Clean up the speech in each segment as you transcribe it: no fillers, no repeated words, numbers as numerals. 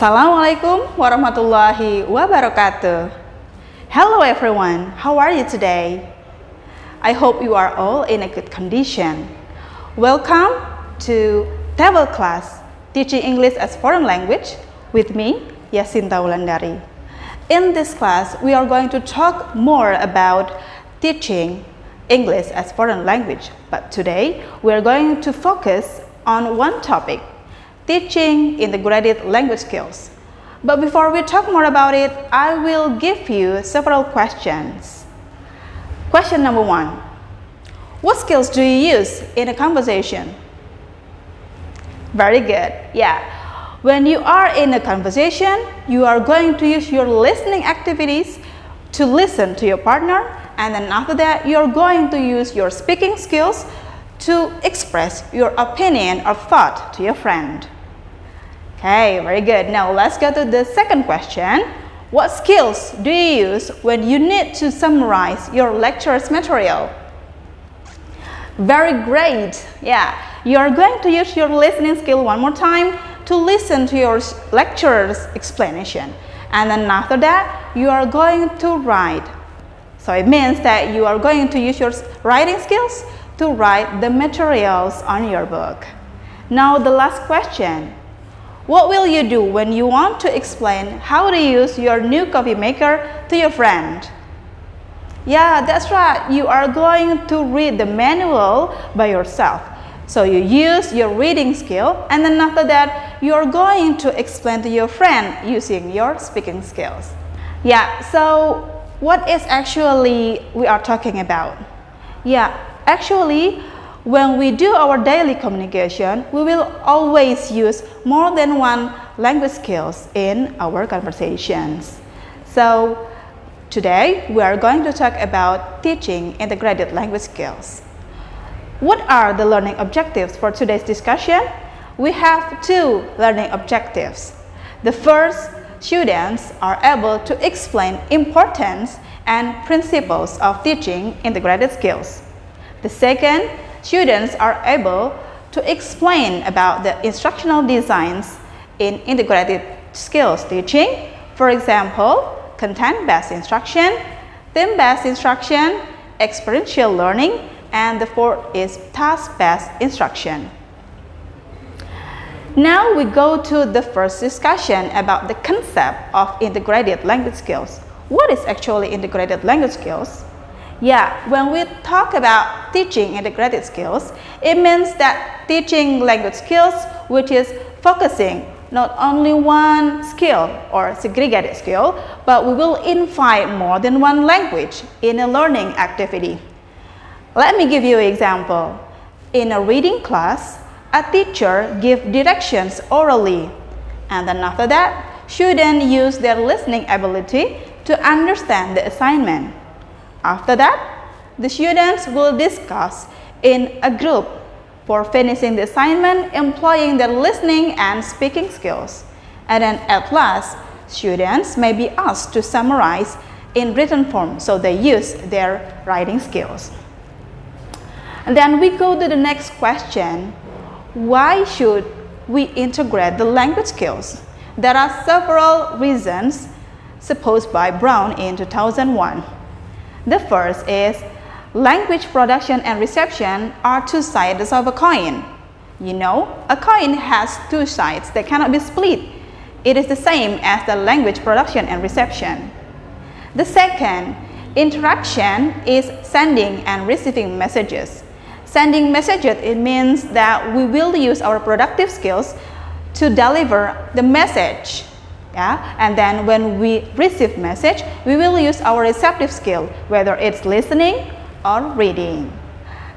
Assalamualaikum warahmatullahi wabarakatuh. Hello everyone, how are you today? I hope you are all in a good condition. Welcome to Tefl class, teaching English as foreign language with me, Yasinta Wulandari. In this class, we are going to talk more about teaching English as foreign language. But today, we are going to focus on one topic, teaching integrated language skills. But before we talk more about it, I will give you several questions. Question number 1. What skills do you use in a conversation? Very good. Yeah. When you are in a conversation, you are going to use your listening activities to listen to your partner, and then after that, you are going to use your speaking skills to express your opinion or thought to your friend. Okay, very good. Now let's go to the second question. What skills do you use when you need to summarize your lecture's material? Very great. Yeah, you are going to use your listening skill one more time to listen to your lecturer's explanation. And then after that, you are going to write. So it means that you are going to use your writing skills to write the materials on your book. Now the last question. What will you do when you want to explain how to use your new coffee maker to your friend? Yeah, that's right. You are going to read the manual by yourself. So you use your reading skill, and then after that, you are going to explain to your friend using your speaking skills. Yeah, so what is actually we are talking about? Yeah, actually, when we do our daily communication, we will always use more than one language skills in our conversations. So today, we are going to talk about teaching integrated language skills. What are the learning objectives for today's discussion? We have two learning objectives. The first, students are able to explain importance and principles of teaching integrated skills. The second, students are able to explain about the instructional designs in integrated skills teaching. For example, content-based instruction, theme-based instruction, experiential learning, and the fourth is task-based instruction. Now we go to the first discussion about the concept of integrated language skills. What is actually integrated language skills? Yeah, when we talk about teaching integrated skills, it means that teaching language skills which is focusing not only one skill or segregated skill, but we will invite more than one language in a learning activity. Let me give you an example. In a reading class, a teacher gives directions orally, and then after that, students use their listening ability to understand the assignment. After that, the students will discuss in a group for finishing the assignment, employing their listening and speaking skills. And then at last, students may be asked to summarize in written form, so they use their writing skills. And then we go to the next question. Why should we integrate the language skills? There are several reasons supposed by Brown in 2001. The first is language production and reception are two sides of a coin. You know, a coin has two sides that cannot be split. It is the same as the language production and reception. The second, interaction is sending and receiving messages. Sending messages, it means that we will use our productive skills to deliver the message. Yeah? And then when we receive message, we will use our receptive skill, whether it's listening or reading.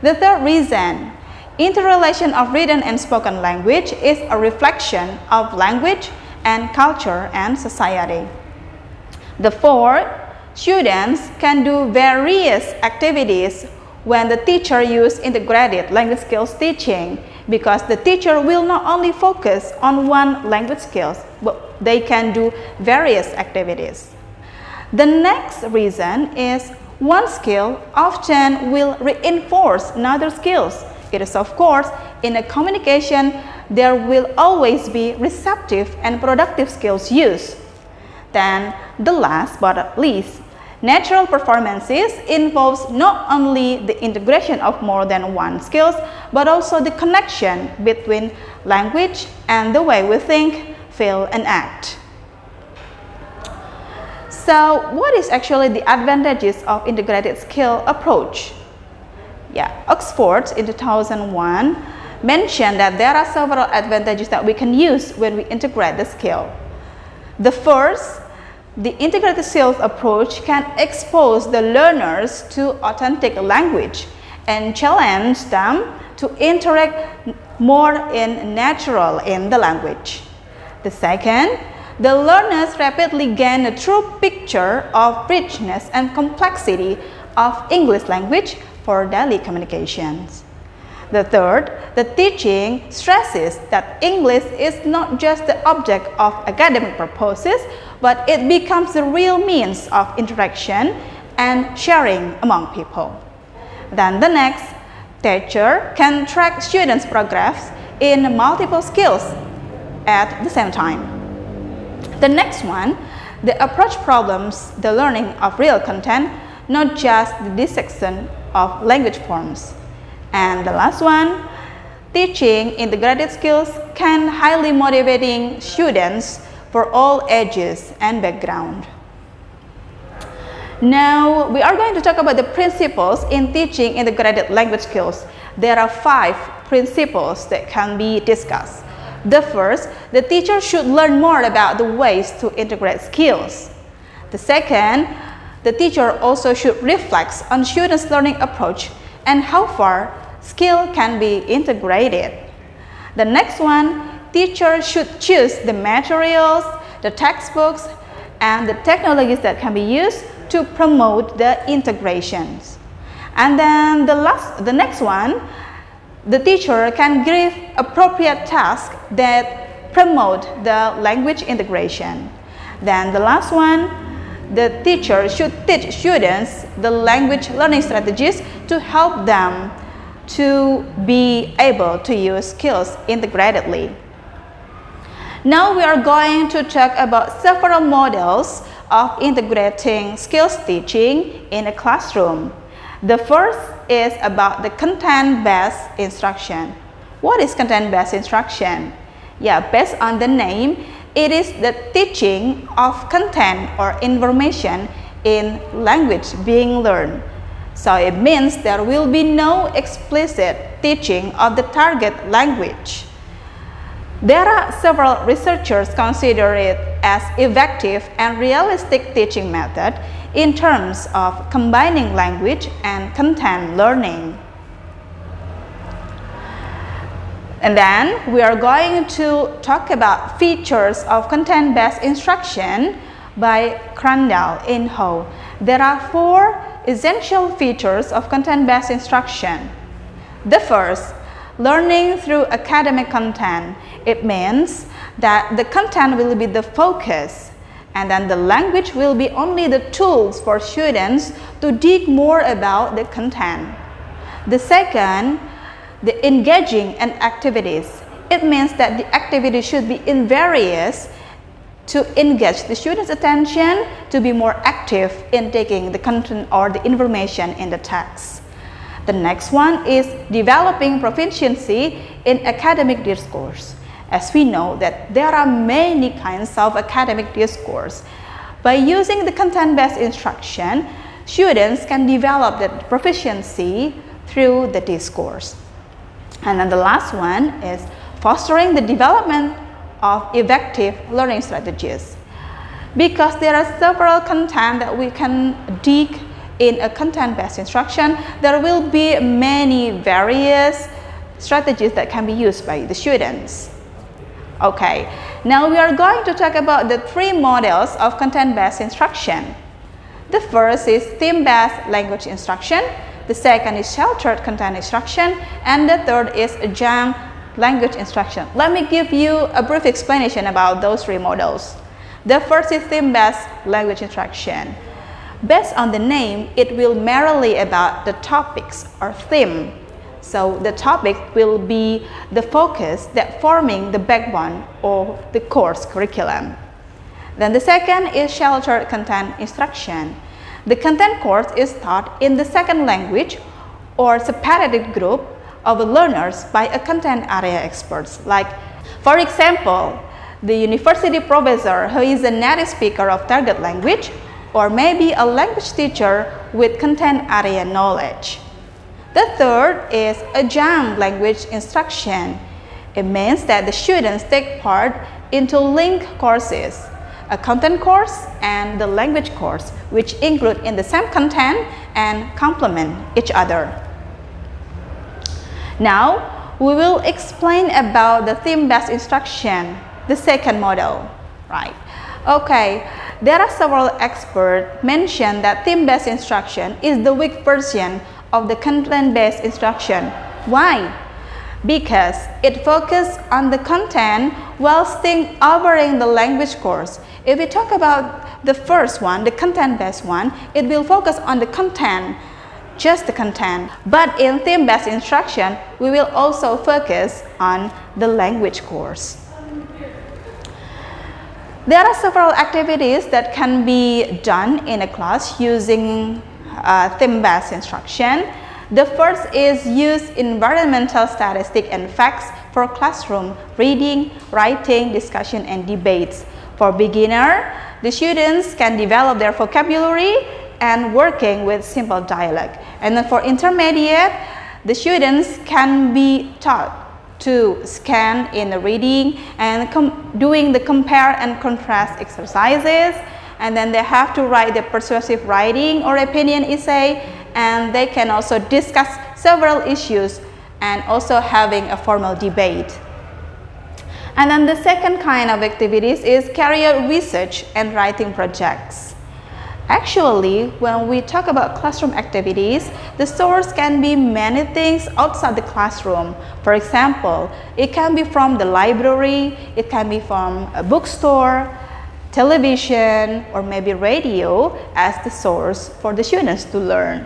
The third reason, interrelation of written and spoken language is a reflection of language and culture and society. The fourth, students can do various activities when the teacher uses integrated language skills teaching, because the teacher will not only focus on one language skills, but they can do various activities. The next reason is one skill often will reinforce another skills. It is of course in a communication there will always be receptive and productive skills used. Then, the last but not least, natural performances involves not only the integration of more than one skills, but also the connection between language and the way we think, feel, and act. So, what is actually the advantages of integrated skill approach? Oxford in 2001 mentioned that there are several advantages that we can use when we integrate the skill. The first, the integrated skills approach can expose the learners to authentic language and challenge them to interact more natural in the language. The second, the learners rapidly gain a true picture of richness and complexity of English language for daily communications. The third, the teaching stresses that English is not just the object of academic purposes, but it becomes the real means of interaction and sharing among people. Then the next, teacher can track students' progress in multiple skills at the same time. The next one, the approach problems the learning of real content, not just the dissection of language forms. And the last one, teaching integrated skills can highly motivating students for all ages and background. Now, we are going to talk about the principles in teaching integrated language skills. There are 5 principles that can be discussed. The first, the teacher should learn more about the ways to integrate skills. The second, the teacher also should reflect on students' learning approach and how far skill can be integrated. The next one, teachers should choose the materials, the textbooks, and the technologies that can be used to promote the integrations. And then the next one, the teacher can give appropriate tasks that promote the language integration. Then the last one, the teacher should teach students the language learning strategies to help them to be able to use skills integratedly. Now we are going to talk about several models of integrating skills teaching in a classroom. The first is about the content-based instruction. What is content-based instruction? Based on the name, it is the teaching of content or information in language being learned. So it means there will be no explicit teaching of the target language. There are several researchers consider it as effective and realistic teaching method in terms of combining language and content learning. And then we are going to talk about features of content-based instruction by Crandall in Ho. There are 4 essential features of content-based instruction. The first, learning through academic content. It means that the content will be the focus, and then the language will be only the tools for students to dig more about the content. The second, the engaging and activities. It means that the activity should be in various to engage the students' attention to be more active in taking the content or the information in the text. The next one is developing proficiency in academic discourse. As we know that there are many kinds of academic discourse. By using the content-based instruction, students can develop the proficiency through the discourse. And then the last one is fostering the development of effective learning strategies. Because there are several content that we can dig in a content-based instruction, there will be many various strategies that can be used by the students. Okay, now we are going to talk about the 3 models of content-based instruction. The first is theme-based language instruction. The second is sheltered content instruction, and the third is jam language instruction. Let me give you a brief explanation about those 3 models. The first is theme-based language instruction. Based on the name, it will merely about the topics or theme. So the topic will be the focus that forming the backbone of the course curriculum. Then the second is sheltered content instruction. The content course is taught in the second language or separated group of learners by a content area experts. Like, for example, the university professor who is a native speaker of target language, or maybe a language teacher with content area knowledge. The third is adjunct language instruction. It means that the students take part into linked courses, a content course and the language course, which include in the same content and complement each other. Now, we will explain about the theme-based instruction, the second model, right? Okay, there are several experts mention that theme-based instruction is the weak version of the content-based instruction. Why? Because it focuses on the content while still covering the language course. If we talk about the first one, the content-based one, it will focus on the content, just the content. But in theme-based instruction, we will also focus on the language course. There are several activities that can be done in a class using theme-based instruction. The first is use environmental statistics and facts for classroom reading, writing, discussion, and debates. For beginner, the students can develop their vocabulary and working with simple dialogue. And then for intermediate, the students can be taught to scan in the reading and doing the compare and contrast exercises. And then they have to write the persuasive writing or opinion essay, and they can also discuss several issues and also having a formal debate. And then the second kind of activities is career research and writing projects. Actually, when we talk about classroom activities, the source can be many things outside the classroom. For example, it can be from the library, it can be from a bookstore, television, or maybe radio as the source for the students to learn.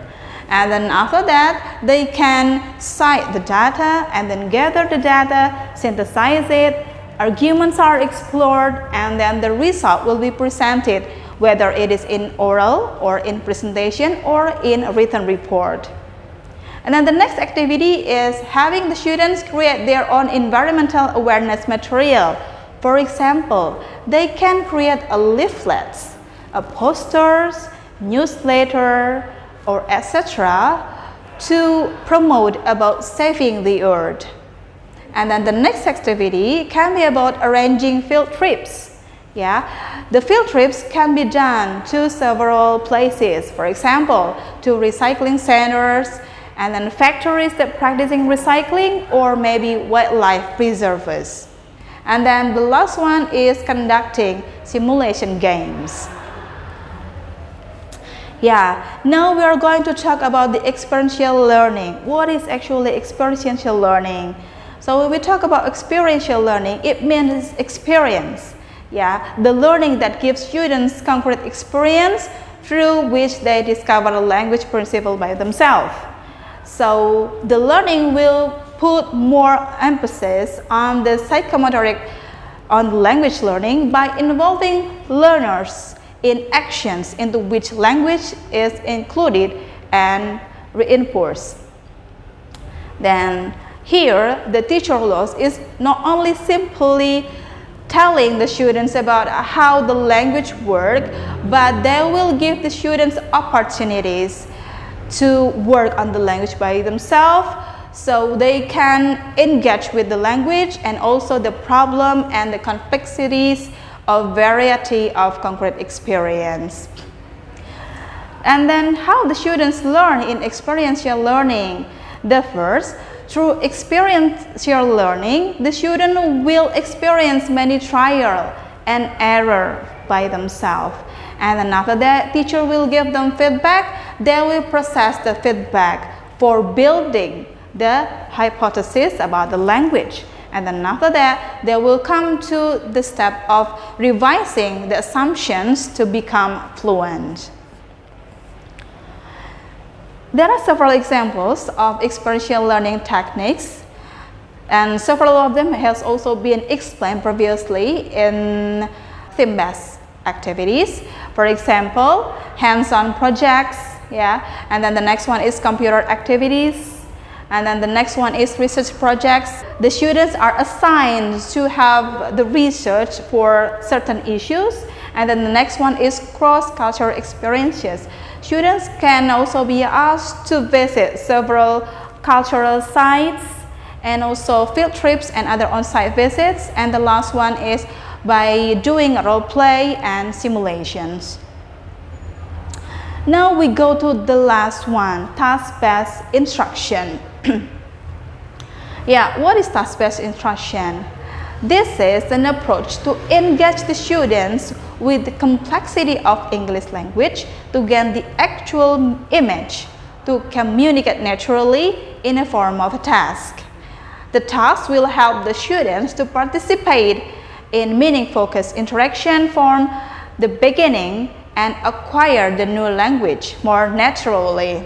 And then after that, they can cite the data and then gather the data, synthesize it, arguments are explored, and then the result will be presented, whether it is in oral or in presentation or in a written report. And then the next activity is having the students create their own environmental awareness material. For example, they can create a leaflets, a posters, newsletter, or etc. to promote about saving the earth. And then the next activity can be about arranging field trips. Yeah, the field trips can be done to several places. For example, to recycling centers, and then factories that practicing recycling, or maybe wildlife preservers. And then the last one is conducting simulation games. Yeah, now we are going to talk about the experiential learning. What is actually experiential learning? So when we talk about experiential learning, it means experience. Yeah, the learning that gives students concrete experience through which they discover a language principle by themselves. So the learning will put more emphasis on the psychomotoric, on language learning by involving learners in actions into which language is included and reinforced. Then here, the teacher role is not only simply telling the students about how the language works, but they will give the students opportunities to work on the language by themselves, so they can engage with the language and also the problem and the complexities of variety of concrete experience. And then how the students learn in experiential learning. The first, through experiential learning, the student will experience many trial and error by themselves. And then after that, teacher will give them feedback. They will process the feedback for building the hypothesis about the language. And then after that, they will come to the step of revising the assumptions to become fluent. There are several examples of experiential learning techniques, and several of them has also been explained previously in theme-based activities. For example, hands-on projects, and then the next one is computer activities, and then the next one is research projects. The students are assigned to have the research for certain issues, and then the next one is cross-cultural experiences. Students can also be asked to visit several cultural sites and also field trips and other on-site visits. And the last one is by doing role play and simulations. Now we go to the last one, task-based instruction. What is task-based instruction? This is an approach to engage the students with the complexity of English language to gain the actual image, to communicate naturally in a form of a task. The task will help the students to participate in meaning-focused interaction from the beginning and acquire the new language more naturally.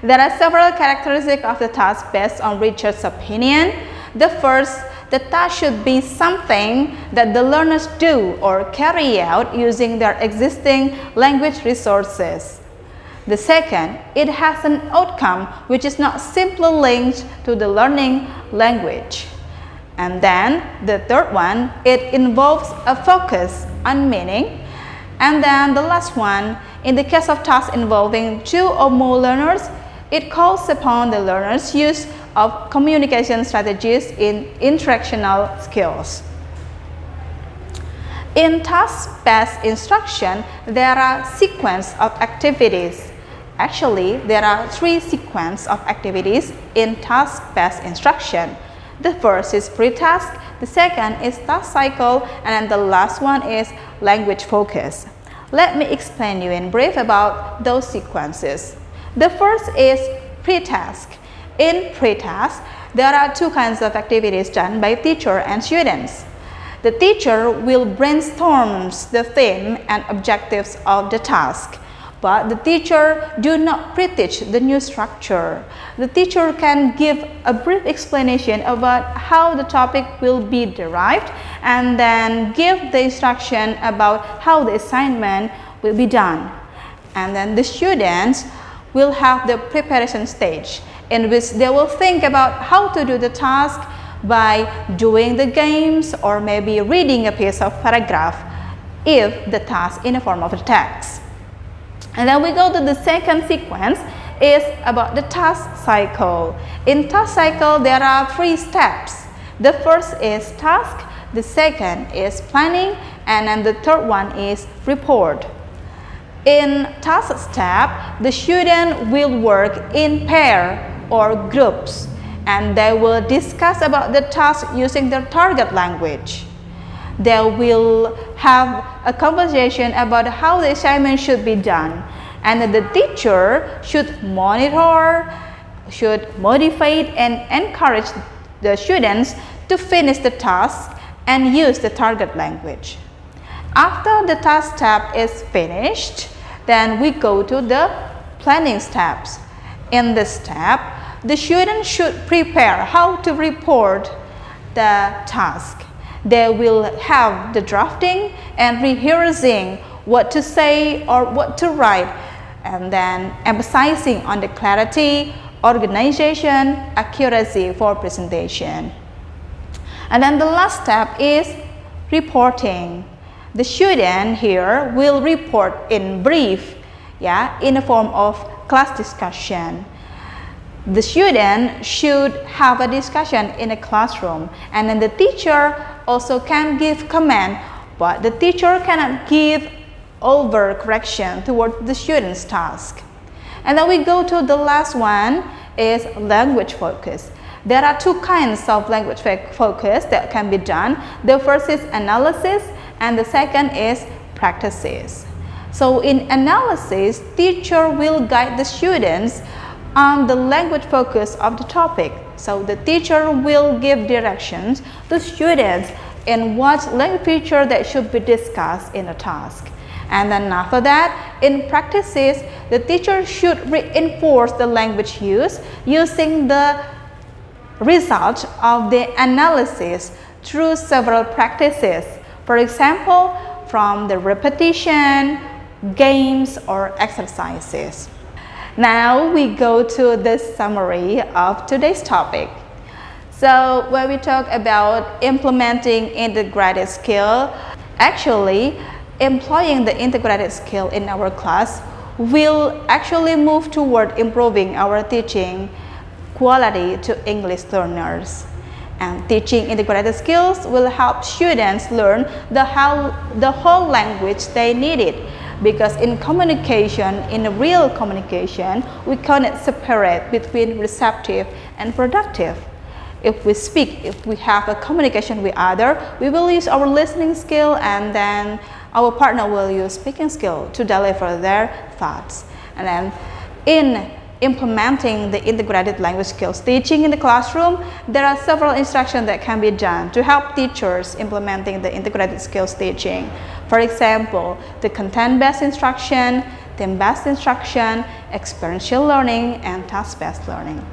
There are several characteristics of the task based on Richard's opinion. The first, the task should be something that the learners do or carry out using their existing language resources. The second, it has an outcome which is not simply linked to the learning language. And then the third one, it involves a focus on meaning. And then the last one, in the case of tasks involving 2 or more learners, it calls upon the learners' use of communication strategies in interactional skills. In task-based instruction, there are sequence of activities. Actually, there are 3 sequences of activities in task-based instruction. The first is pre-task, the second is task cycle, and then the last one is language focus. Let me explain you in brief about those sequences. The first is pre-task. In pre-task, there are 2 kinds of activities done by teacher and students. The teacher will brainstorm the theme and objectives of the task, but the teacher do not pre-teach the new structure. The teacher can give a brief explanation about how the topic will be derived and then give the instruction about how the assignment will be done. And then the students will have the preparation stage in which they will think about how to do the task by doing the games or maybe reading a piece of paragraph if the task in the form of a text. And then we go to the second sequence is about the task cycle. In task cycle, there are 3 steps. The first is task, the second is planning, and then the third one is report. In task step, the student will work in pair or groups, and they will discuss about the task using their target language. They will have a conversation about how the assignment should be done, and the teacher should monitor, should motivate and encourage the students to finish the task and use the target language. After the task step is finished, then we go to the planning steps. In this step, the student should prepare how to report the task. They will have the drafting and rehearsing what to say or what to write, and then emphasizing on the clarity, organization, accuracy for presentation. And then the last step is reporting. The student here will report in brief, in the form of class discussion. The student should have a discussion in a classroom, and then the teacher also can give comment, but the teacher cannot give over correction toward the student's task. And then we go to the last one is language focus. There are 2 kinds of language focus that can be done. The first is analysis and the second is practices. So in analysis, teacher will guide the students on the language focus of the topic. So the teacher will give directions to students in what language feature that should be discussed in a task. And then after that, in practices, the teacher should reinforce the language use using the result of the analysis through several practices. For example, from the repetition, games, or exercises. Now we go to the summary of today's topic. So when we talk about implementing integrated skill, actually employing the integrated skill in our class will actually move toward improving our teaching quality to English learners. And teaching integrated skills will help students learn the whole language they needed. Because in communication, in real communication, we cannot separate between receptive and productive. If we speak, if we have a communication with others, we will use our listening skill, and then our partner will use speaking skill to deliver their thoughts. And then in implementing the integrated language skills teaching in the classroom, there are several instructions that can be done to help teachers implementing the integrated skills teaching. For example, the content-based instruction, theme-based instruction, experiential learning, and task-based learning.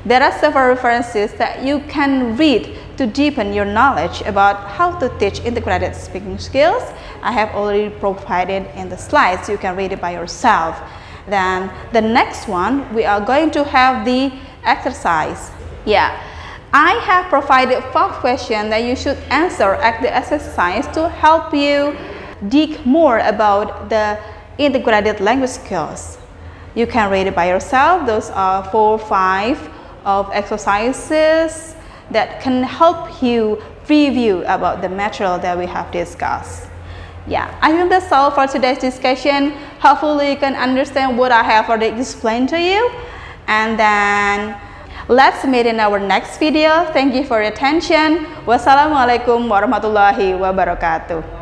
There are several references that you can read to deepen your knowledge about how to teach integrated speaking skills. I have already provided in the slides. You can read it by yourself. Then the next one, we are going to have the exercise. I have provided 5 questions that you should answer at the exercise to help you dig more about the integrated language skills. You can read it by yourself. Those are 4 or 5 of exercises that can help you review about the material that we have discussed. I think that's all for today's discussion. Hopefully you can understand what I have already explained to you. And then let's meet in our next video. Thank you for your attention. Wassalamualaikum warahmatullahi wabarakatuh.